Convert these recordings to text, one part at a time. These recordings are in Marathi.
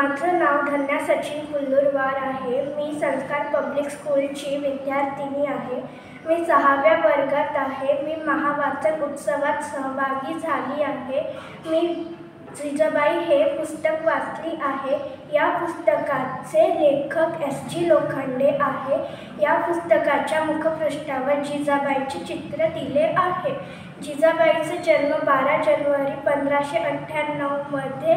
माझं नाव धन्या सचिन कुल्लूरवार आहे। मी संस्कार पब्लिक स्कूलची विद्यार्थिनी आहे। मी 6व्या वर्गात आहे। मी महावाचन उत्सवात सहभागी झाली आहे। मी जिजाबाई हे पुस्तक वाचली आहे। या पुस्तकाचे लेखक S.G. लोखंडे आहे। या पुस्तकाच्या मुखपृष्ठावर जिजाबाईचे चित्र दिले आहे। जिजाबाईचा जन्म 12 जानेवारी 1598 मध्ये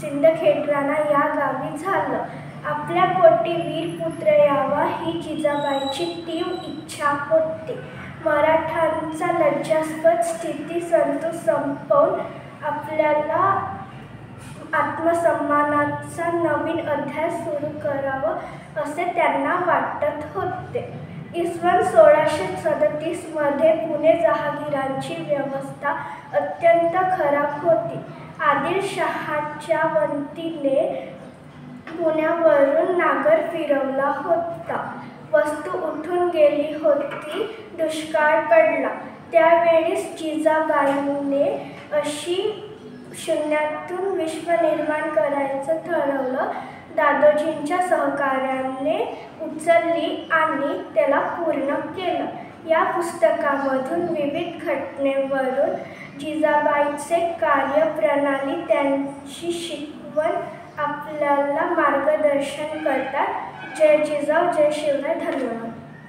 सिंदखेडराणा या गावी झाला। आपल्या पोटी वीरपुत्र यावा ही जिजाबाईची तीव्र इच्छा होती। मराठांचा लज्जास्पद स्थिती संपवून आपल्याला आत्मसन्मानाचा नवीन अध्याय सुरू करावा असे त्यांना वाटत होते। इसवी 1637 मध्ये पुणे जहागीरांची व्यवस्था अत्यंत खराब होती। आदिलशहाच्या वतीने पुण्यावरून नागर फिरवला होता। वस्तू उठून गेली होती। दुष्काळ पडला। त्यावेळेस जिजाबाईंनी अशी शून्यातून विश्व निर्माण करायचं ठरवलं। दादोजींच्या सहकार्याने उचलली आणि त्याला पूर्ण केलं। या पुस्तकामधून विविध घटनेवरून जिजाबाईचे कार्यप्रणाली त्यांची शिकवण आपल्याला मार्गदर्शन करतात। जय जिजाऊ जय शिवराय। धन्यवाद।